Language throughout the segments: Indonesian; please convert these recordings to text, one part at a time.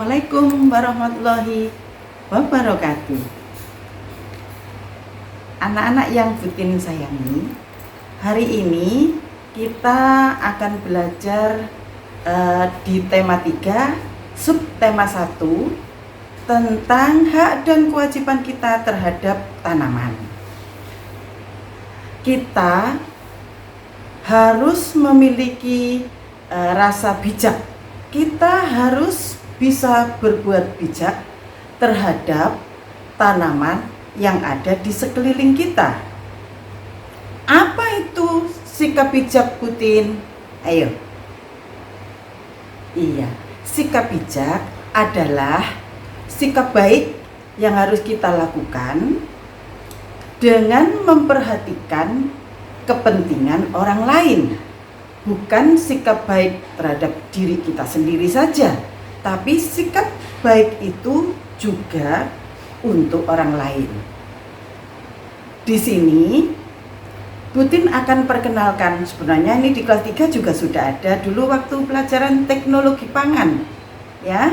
Assalamualaikum warahmatullahi wabarakatuh. Anak-anak yang Butin sayangi, hari ini kita akan belajar di tema 3, subtema 1 tentang hak dan kewajiban kita terhadap tanaman. Kita harus memiliki rasa bijak. Kita harus bisa berbuat bijak terhadap tanaman yang ada di sekeliling kita. Apa itu sikap bijak, Butin? Ayo. Iya, sikap bijak adalah sikap baik yang harus kita lakukan dengan memperhatikan kepentingan orang lain. Bukan sikap baik terhadap diri kita sendiri saja, tapi sikap baik itu juga untuk orang lain. Di sini Butin akan perkenalkan, sebenarnya ini di kelas 3 juga sudah ada dulu waktu pelajaran teknologi pangan, ya.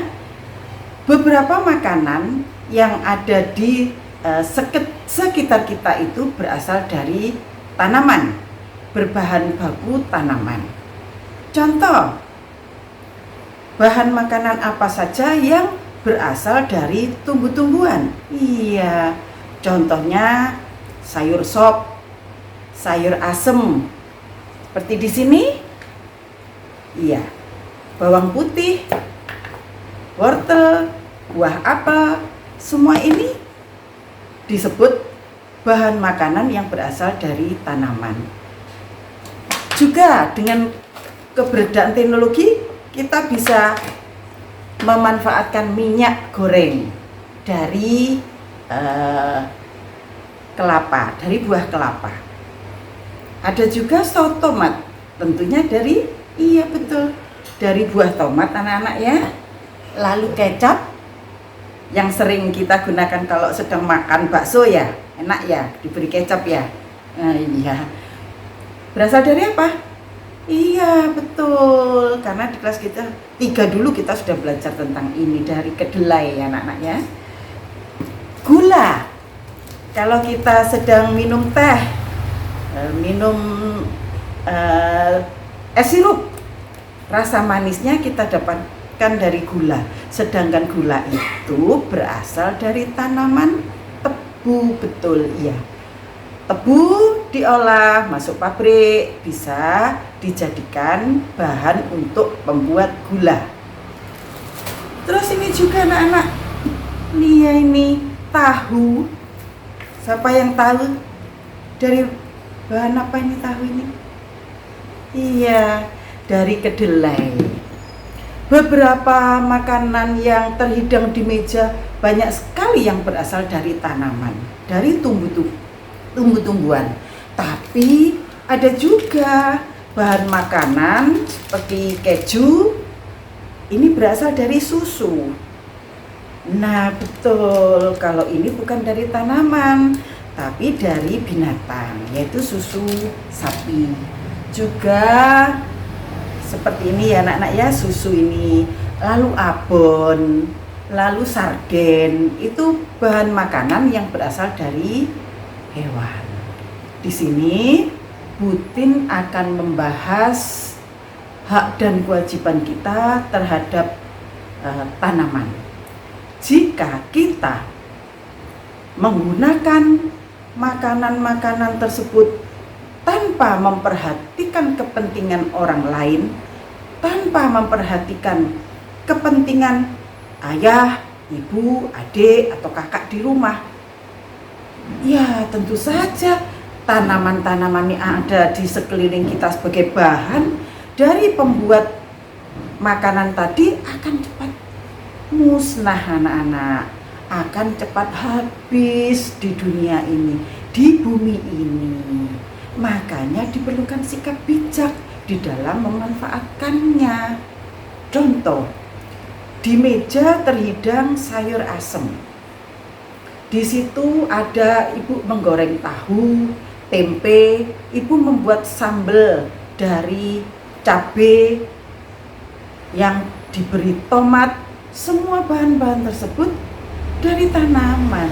Beberapa makanan yang ada di sekitar kita itu berasal dari tanaman, berbahan baku tanaman. Contoh, bahan makanan apa saja yang berasal dari tumbuh-tumbuhan? Iya, contohnya sayur sop, sayur asem. Seperti di sini. Iya, bawang putih, wortel, buah apel, semua ini disebut bahan makanan yang berasal dari tanaman. Juga dengan keberadaan teknologi, kita bisa memanfaatkan minyak goreng dari kelapa, dari buah kelapa. Ada juga saus tomat, tentunya dari, iya betul, dari buah tomat anak-anak ya. Lalu kecap yang sering kita gunakan kalau sedang makan bakso ya, enak ya, diberi kecap ya. Iya. Berasal dari apa? Iya betul, karena di kelas kita 3 dulu kita sudah belajar tentang ini, dari kedelai ya anak-anak ya. Gula, kalau kita sedang minum teh, minum es sirup, rasa manisnya kita dapatkan dari gula. Sedangkan gula itu berasal dari tanaman tebu, betul iya. Tebu diolah, masuk pabrik, bisa dijadikan bahan untuk membuat gula. Terus ini juga anak-anak, ini tahu. Siapa yang tahu dari bahan apa ini tahu ini? Iya, dari kedelai. Beberapa makanan yang terhidang di meja banyak sekali yang berasal dari tanaman, dari tumbuh-tumbuhan. Tapi ada juga bahan makanan seperti keju, ini berasal dari susu. Nah betul, kalau ini bukan dari tanaman tapi dari binatang, yaitu susu sapi. Juga seperti ini ya anak-anak ya, susu ini. Lalu abon, lalu sarden, itu bahan makanan yang berasal dari hewan. Di sini Butin akan membahas hak dan kewajiban kita terhadap tanaman. Jika kita menggunakan makanan-makanan tersebut tanpa memperhatikan kepentingan orang lain, tanpa memperhatikan kepentingan ayah, ibu, adik, atau kakak di rumah, ya tentu saja tanaman-tanaman yang ada di sekeliling kita sebagai bahan dari pembuat makanan tadi akan cepat musnah anak-anak, akan cepat habis di dunia ini, di bumi ini. Makanya diperlukan sikap bijak di dalam memanfaatkannya. Contoh, di meja terhidang sayur asem. Di situ ada ibu menggoreng tahu, tempe, ibu membuat sambal dari cabai yang diberi tomat, semua bahan-bahan tersebut dari tanaman.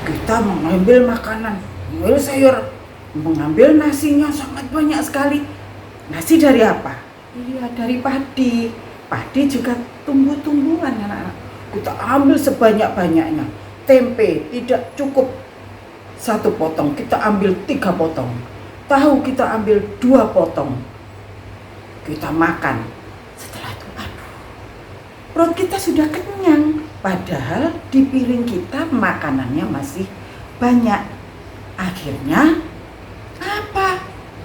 Kita mengambil makanan, mengambil sayur, mengambil nasinya sangat banyak sekali. Nasi dari apa? Iya, dari padi. Padi juga tumbuh-tumbuhan, anak-anak. Kita ambil sebanyak-banyaknya. Tempe tidak cukup 1 potong, kita ambil 3 potong. Tahu kita ambil 2 potong. Kita makan. Setelah itu, perut kita sudah kenyang. Padahal di piring kita makanannya masih banyak. Akhirnya apa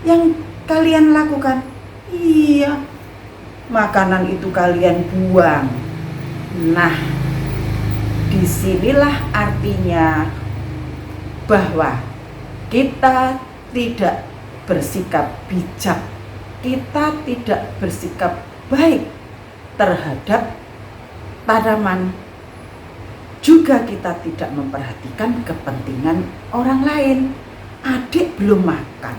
yang kalian lakukan? Iya, makanan itu kalian buang. Nah, disinilah artinya bahwa kita tidak bersikap bijak, kita tidak bersikap baik terhadap tanaman. Juga kita tidak memperhatikan kepentingan orang lain. Adik belum makan,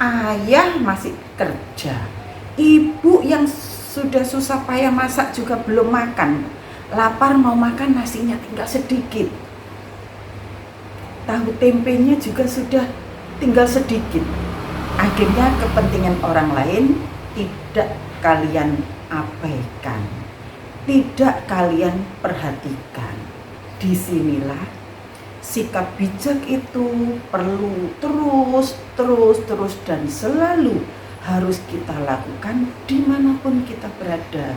ayah masih kerja, ibu yang sudah susah payah masak juga belum makan. Lapar mau makan, nasinya tinggal sedikit. Tahu tempenya juga sudah tinggal sedikit. Akhirnya kepentingan orang lain tidak kalian abaikan, tidak kalian perhatikan. Disinilah sikap bijak itu perlu terus dan selalu harus kita lakukan dimanapun kita berada.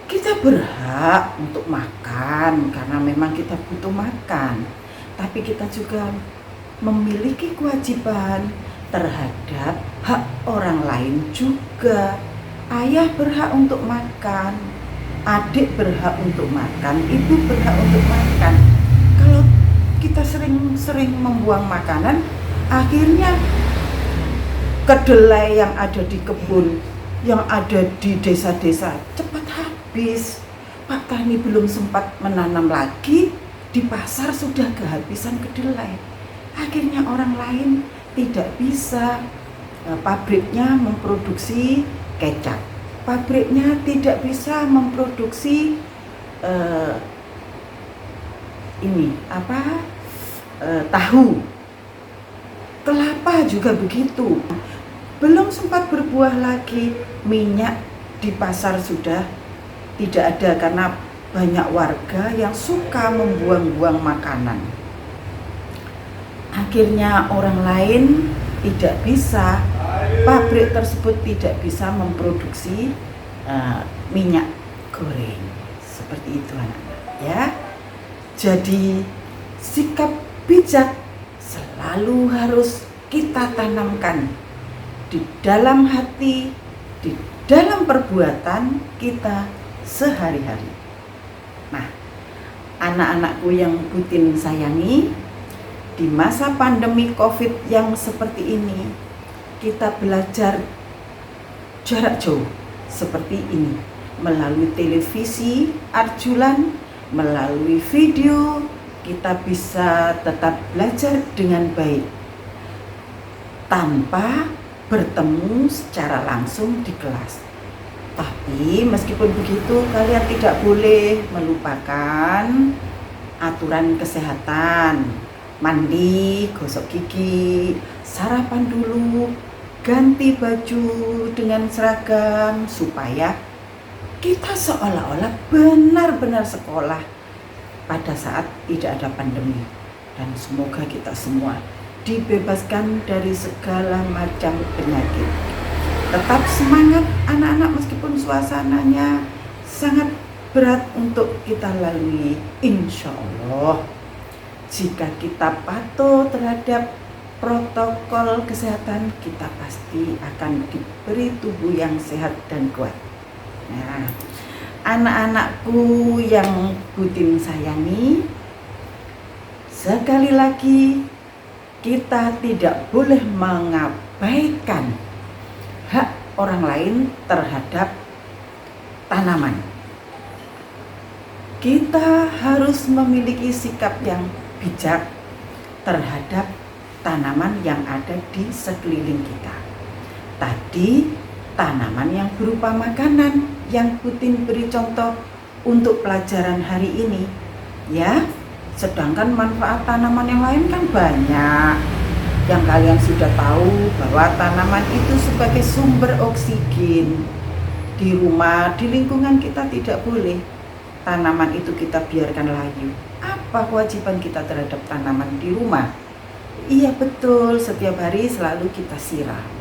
Kita berhak untuk makan karena memang kita butuh makan, tapi kita juga memiliki kewajiban terhadap hak orang lain juga. Ayah berhak untuk makan, adik berhak untuk makan, ibu berhak untuk makan. Kalau kita sering membuang makanan, akhirnya kedelai yang ada di kebun, yang ada di desa-desa cepat habis. Pak Tani belum sempat menanam lagi, di pasar sudah kehabisan kedelai. Akhirnya orang lain tidak bisa, pabriknya memproduksi kecap, pabriknya tidak bisa memproduksi tahu. Kelapa juga begitu, belum sempat berbuah lagi, minyak di pasar sudah tidak ada karena banyak warga yang suka membuang-buang makanan. Akhirnya orang lain tidak bisa, pabrik tersebut tidak bisa memproduksi minyak goreng. Seperti itu anak-anak ya. Jadi sikap bijak selalu harus kita tanamkan di dalam hati, di dalam perbuatan kita sehari-hari. Nah, anak-anakku yang Butin sayangi, di masa pandemi COVID yang seperti ini, kita belajar jarak jauh seperti ini melalui televisi Arjulan, melalui video. Kita bisa tetap belajar dengan baik tanpa bertemu secara langsung di kelas. Tapi meskipun begitu, kalian tidak boleh melupakan aturan kesehatan. Mandi, gosok gigi, sarapan dulu, ganti baju dengan seragam supaya kita seolah-olah benar-benar sekolah pada saat tidak ada pandemi. Dan semoga kita semua dibebaskan dari segala macam penyakit. Tetap semangat anak-anak meskipun suasananya sangat berat untuk kita lalui. Insya Allah, jika kita patuh terhadap protokol kesehatan, kita pasti akan diberi tubuh yang sehat dan kuat. Nah, anak-anakku yang Butin sayangi, sekali lagi kita tidak boleh mengabaikan hak orang lain terhadap tanaman. Kita harus memiliki sikap yang bijak terhadap tanaman yang ada di sekeliling kita. Tadi tanaman yang berupa makanan yang Putin beri contoh untuk pelajaran hari ini, ya. Sedangkan manfaat tanaman yang lain kan banyak. Yang kalian sudah tahu bahwa tanaman itu sebagai sumber oksigen. Di rumah, di lingkungan kita tidak boleh tanaman itu kita biarkan layu. Apa kewajiban kita terhadap tanaman di rumah? Iya betul, setiap hari selalu kita siram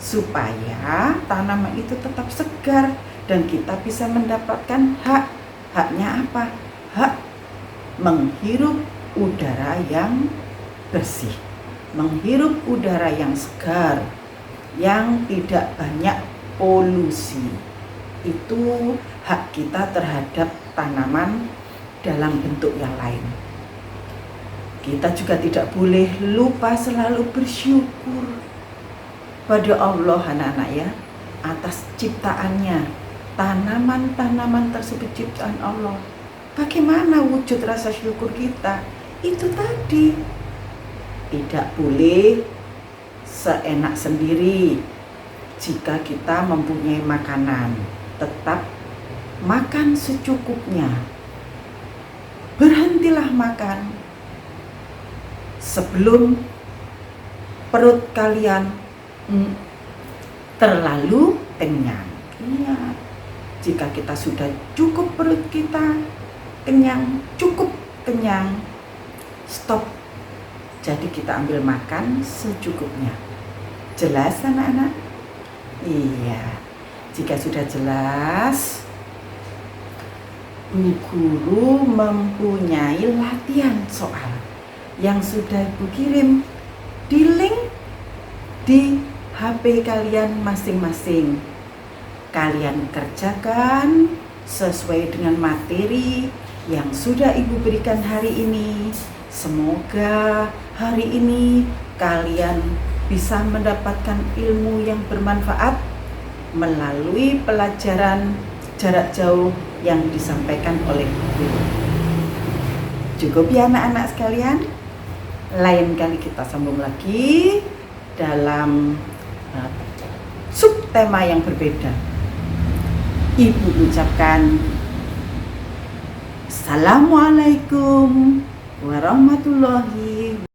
supaya tanaman itu tetap segar dan kita bisa mendapatkan haknya apa? Hak menghirup udara yang bersih, menghirup udara yang segar, yang tidak banyak polusi. Itu hak kita terhadap tanaman dalam bentuk yang lain. Kita juga tidak boleh lupa selalu bersyukur pada Allah anak-anak ya, atas ciptaannya. Tanaman-tanaman tersebut ciptaan Allah. Bagaimana wujud rasa syukur kita? Itu tadi, tidak boleh seenak sendiri. Jika kita mempunyai makanan, tetap makan secukupnya. Berhentilah makan sebelum perut kalian terlalu kenyang. Iya, jika kita sudah cukup perut kita kenyang, cukup kenyang, stop. Jadi kita ambil makan secukupnya. Jelas anak-anak? Iya. Jika sudah jelas, Bu Guru mempunyai latihan soal yang sudah Ibu kirim di link di HP kalian masing-masing. Kalian kerjakan sesuai dengan materi yang sudah Ibu berikan hari ini. Semoga hari ini kalian bisa mendapatkan ilmu yang bermanfaat melalui pelajaran jarak jauh yang disampaikan oleh guru. Cukup ya anak-anak sekalian. Lain kali kita sambung lagi dalam subtema yang berbeda. Ibu ucapkan Assalamualaikum warahmatullahi